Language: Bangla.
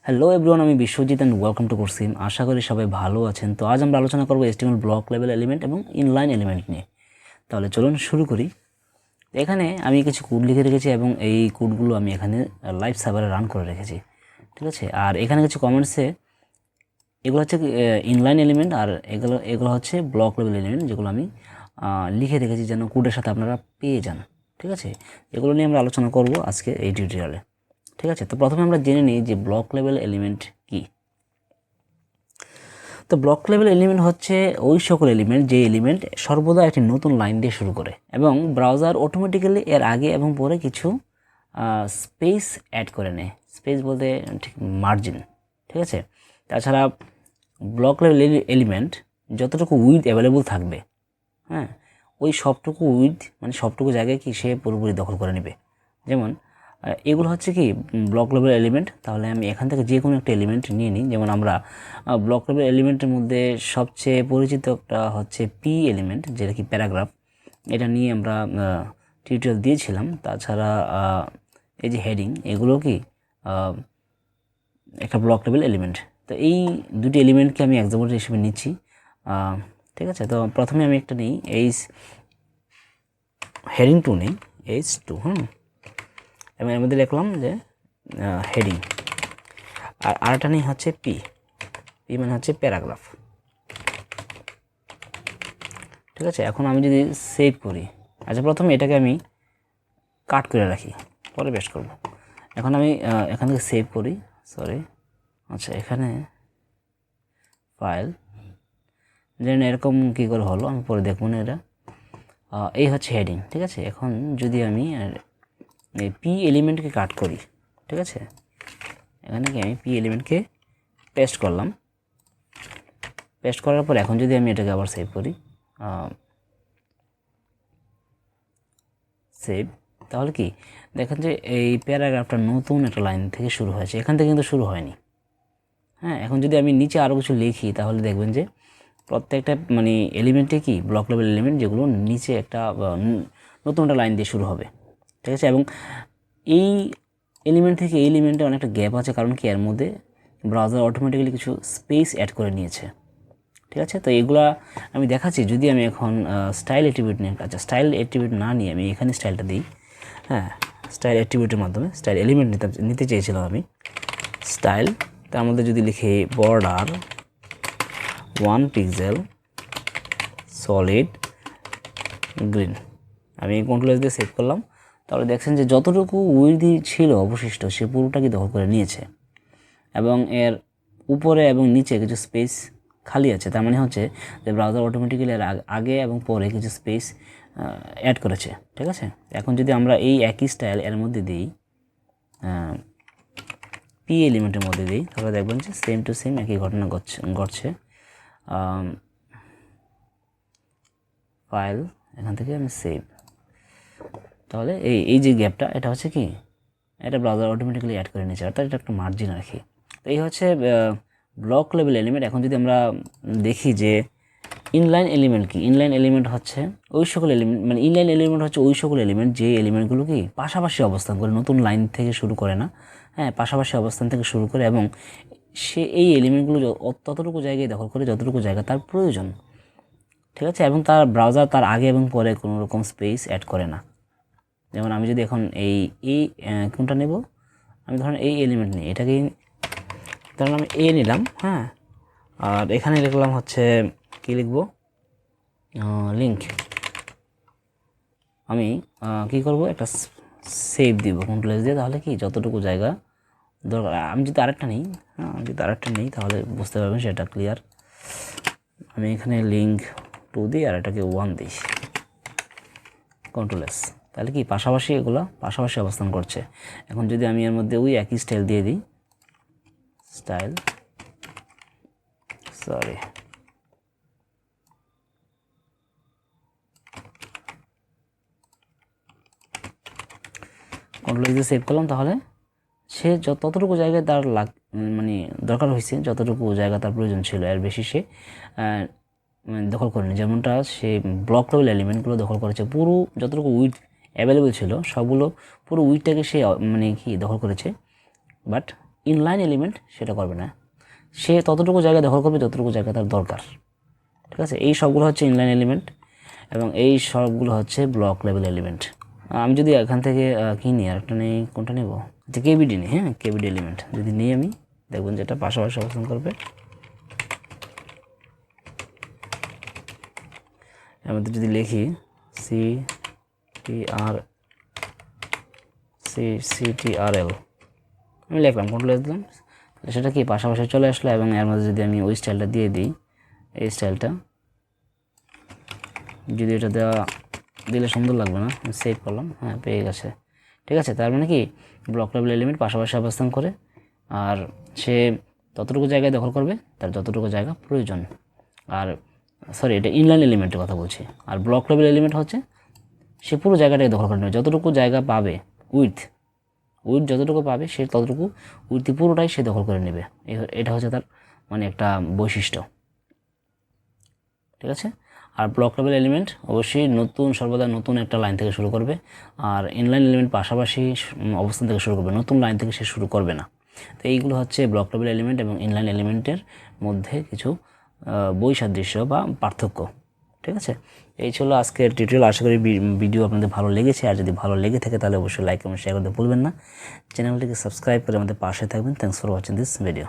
হ্যালো এভরিওয়ান, আমি Biswajit and welcome to CodeScheme। আশা করি সবাই ভালো আছেন। তো আজ আমরা আলোচনা করব HTML ব্লক লেভেল এলিমেন্ট এবং ইনলাইন এলিমেন্ট নিয়ে। তাহলে চলুন শুরু করি। এখানে আমি কিছু কোড লিখে রেখেছি এবং এই কোডগুলো আমি এখানে লাইভ সার্ভারে রান করে রেখেছি, ঠিক আছে। আর এখানে কিছু কমেন্টসে এগুলো হচ্ছে ইনলাইন এলিমেন্ট আর এগুলো হচ্ছে ব্লক লেভেল এলিমেন্ট, যেগুলো আমি লিখে রেখেছি যেন কোডের সাথে আপনারা পেয়ে যান, ঠিক আছে। এগুলো নিয়ে আমরা আলোচনা করব আজকে এই টিউটোরিয়ালে, ঠিক আছে। তো প্রথমে আমরা জেনে নিই যে ব্লক লেভেল এলিমেন্ট কি। তো ব্লক লেভেল এলিমেন্ট হচ্ছে ওই সকল এলিমেন্ট যে এলিমেন্ট সর্বদা একটি নতুন লাইন দিয়ে শুরু করে এবং ব্রাউজার অটোমেটিক্যালি এর আগে এবং পরে কিছু স্পেস অ্যাড করে নেয়। স্পেস বলতে ঠিক মার্জিন, ঠিক আছে। তাছাড়া ব্লক লেভেল এলিমেন্ট যতটুকু উইথ অ্যাভেলেবল থাকবে, হ্যাঁ, ওই সবটুকু উইথ মানে সবটুকু জায়গায় কি সে পুরোপুরি দখল করে নেবে। যেমন এগুলো হচ্ছে কি ব্লক লেভেল এলিমেন্ট। তাহলে আমি এখান থেকে যে কোনো একটা এলিমেন্ট নিয়ে নিই। যেমন আমরা ব্লক লেভেল এলিমেন্টের মধ্যে সবচেয়ে পরিচিত একটা হচ্ছে পি এলিমেন্ট, যেটা কি প্যারাগ্রাফ। এটা নিয়ে আমরা টিউটোরিয়াল দিয়েছিলাম। তাছাড়া এই যে হেডিং, এগুলো কি একটা ব্লক লেভেল এলিমেন্ট। তো এই দুটি এলিমেন্টকে আমি এক্সাম্পল হিসেবে নিচ্ছি, ঠিক আছে। তো প্রথমে আমি একটা নিই হেডিং 2 নিই, H2, এবং এর মধ্যে লিখলাম যে হেডিং। আর আরেকটা নিই হচ্ছে পি মানে হচ্ছে প্যারাগ্রাফ, ঠিক আছে। এখন আমি যদি সেভ করি, আচ্ছা প্রথমে এটাকে আমি কাট করে রাখি, পরে পেস্ট করব। এখন আমি এখান থেকে সেভ করি, আচ্ছা এখানে ফাইল যেন এরকম কী করে হলো আমি পরে দেখব না। এটা এই হচ্ছে হেডিং, ঠিক আছে। এখন যদি আমি এই পি এলিমেন্টকে কাট করি, ঠিক আছে, এখানে কি আমি পি এলিমেন্টকে পেস্ট করলাম। পেস্ট করার পর এখন যদি আমি এটাকে আবার সেভ করি, সেভ, তাহলে কি দেখেন যে এই প্যারাগ্রাফটা নতুন একটা লাইন থেকে শুরু হয়েছে, এখান থেকে কিন্তু শুরু হয়নি। হ্যাঁ, এখন যদি আমি নিচে আরও কিছু লিখি তাহলে দেখবেন যে প্রত্যেকটা মানে এলিমেন্টে কি ব্লক লেভেল এলিমেন্ট, যেগুলো নিচে একটা নতুন একটা লাইন দিয়ে শুরু হবে, ঠিক আছে। এবং এই এলিমেন্ট থেকে এই এলিমেন্টে অনেকটা গ্যাপ আছে, কারণ কি এর মধ্যে ব্রাউজার অটোমেটিক্যালি কিছু স্পেস অ্যাড করে নিয়েছে, ঠিক আছে। তো এগুলা আমি দেখাচ্ছি। যদি আমি এখন স্টাইল অ্যাট্রিবিউট নিয়ে, আচ্ছা স্টাইল অ্যাট্রিবিউট না নিয়ে আমি এখানে স্টাইলটা দিই, হ্যাঁ, স্টাইল অ্যাট্রিবিউটের মাধ্যমে স্টাইল এলিমেন্ট নিতে চেয়েছিলাম আমি। স্টাইল, তার মধ্যে যদি লিখি বর্ডার 1 পিক্সেল সলিড গ্রিন, আমি কন্ট্রোল এস দিয়ে সেভ করলাম। তাহলে দেখছেন যে যতটুকু উইডথ ছিল অবশিষ্ট সে পুরোটাকে দখল করে নিয়েছে এবং এর উপরে এবং নিচে কিছু স্পেস খালি আছে। তার মানে হচ্ছে যে ব্রাউজার অটোমেটিক্যালি এর আগে এবং পরে কিছু স্পেস অ্যাড করেছে, ঠিক আছে। এখন যদি আমরা এই একই স্টাইল এর মধ্যে দিই, পি এলিমেন্টের মধ্যে দিই, তাহলে দেখবেন যে সেম টু সেম একই ঘটনা ঘটছে। ফাইল, এখান থেকে আমি সেভ। তাহলে এই যে গ্যাপটা, এটা হচ্ছে কি এটা ব্রাউজার অটোমেটিক্যালি অ্যাড করে নিয়েছে, অর্থাৎ এটা একটা মার্জিন আর কি। তো এই হচ্ছে ব্লক লেভেল এলিমেন্ট। এখন যদি আমরা দেখি যে ইনলাইন এলিমেন্ট কি, ইনলাইন এলিমেন্ট হচ্ছে ওই সকল এলিমেন্ট, মানে ইনলাইন এলিমেন্ট হচ্ছে ওই সকল এলিমেন্ট যে এলিমেন্টগুলো কি পাশাপাশি অবস্থান করে, নতুন লাইন থেকে শুরু করে না, হ্যাঁ, পাশাপাশি অবস্থান থেকে শুরু করে এবং সে এই এলিমেন্টগুলো ততটুকু জায়গায় দখল করে যতটুকু জায়গা তার প্রয়োজন, ঠিক আছে। এবং তার ব্রাউজার তার আগে এবং পরে কোনো রকম স্পেস অ্যাড করে না। যেমন আমি যদি এখন এই কোনটা নেব, আমি ধরেন এই এলিমেন্ট নিই, এটাকে ধরেন আমি এ নিলাম, হ্যাঁ, আর এখানে লিখলাম হচ্ছে কি লিখব, লিঙ্ক। আমি কি করব, একটা সেভ দিব কন্ট্রোল এস দিয়ে। তাহলে কি যতটুকু জায়গা দরকার, আমি যদি আরেকটা নিই, হ্যাঁ, আমি যদি আরেকটা নিই তাহলে বুঝতে পারবেন সেটা ক্লিয়ার। আমি এখানে লিঙ্ক 2 দিই আর এটাকে 1 দিই, কন্ট্রোল এস। তাহলে কি পাশাপাশি এগুলো পাশাপাশি অবস্থান করছে। এখন যদি আমি এর মধ্যে ওই একই স্টাইল দিয়ে দিই, স্টাইল, কন্ট্রোল এস দিয়ে সেভ করলাম, তাহলে সে ততটুকু জায়গায় তার মানে দরকার হয়েছে, যতটুকু জায়গা তার প্রয়োজন ছিল এর বেশি সে দখল করেনি। যেমনটা সে ব্লক লেভেল এলিমেন্টগুলো দখল করেছে, পুরো যতটুকু উইথ অ্যাভেলেবেল ছিল সবগুলো পুরো উইথটাকে সে মানে কি দখল করেছে, বাট ইনলাইন এলিমেন্ট সেটা করবে না, সে ততটুকু জায়গা দখল করবে যতটুকু জায়গা তার দরকার। ঠিক আছে, এই সবগুলো হচ্ছে ইনলাইন এলিমেন্ট এবং এই সবগুলো হচ্ছে ব্লক লেভেল এলিমেন্ট। আমি যদি এখান থেকে কী নিই, আরেকটা নেই, কোনটা নেব, আচ্ছা কেবিডি নিই। হ্যাঁ, কেবিডি এলিমেন্ট যদি নিই আমি, দেখবেন যেটা পাশাপাশি অবস্থান করবে। এর মধ্যে যদি লিখি CTRL, আমি লিখলাম, কন্ট্রোল দিলাম, সেটা কি পাশাপাশি চলে আসলো। এবং এর মধ্যে যদি আমি ওই স্টাইলটা দিয়ে দিই, এই স্টাইলটা যদি এটা দিলে সুন্দর লাগবে না, আমি সেভ করলাম, হ্যাঁ পেয়ে গেছে। ঠিক আছে, তার মানে কি ব্লক লেভেল এলিমেন্ট পাশাপাশি অবস্থান করে, আর সে ততটুকু জায়গায় দখল করবে তার যতটুকু জায়গা প্রয়োজন। আর সরি, এটা ইনলাইন এলিমেন্টের কথা বলছি। আর ব্লক লেভেল এলিমেন্ট হচ্ছে সে পুরো জায়গাটাকে দখল করে নেবে, যতটুকু জায়গা পাবে, উইথ যতটুকু পাবে সে ততটুকু উইথ পুরোটাই সে দখল করে নেবে। এটা হচ্ছে তার মানে একটা বৈশিষ্ট্য। ঠিক আছে, আর ব্লক লেভেল এলিমেন্ট অবশ্যই সর্বদা নতুন একটা লাইন থেকে শুরু করবে, আর ইনলাইন এলিমেন্ট পাশাপাশি অবস্থান থেকে শুরু করবে, নতুন লাইন থেকে সে শুরু করবে না। তো এইগুলো হচ্ছে ব্লক লেভেল এলিমেন্ট এবং ইনলাইন এলিমেন্টের মধ্যে কিছু বৈসাদৃশ্য বা পার্থক্য। ঠিক আছে, এই ছিল আজকের টিউটোরিয়াল। আশা করি ভিডিও আপনাদের ভালো লেগেছে, আর যদি ভালো লেগে থাকে তাহলে অবশ্যই লাইক এবং শেয়ার করতে ভুলবেন না। চ্যানেলটিকে সাবস্ক্রাইব করে আমাদের পাশে থাকবেন। Thanks for watching this video.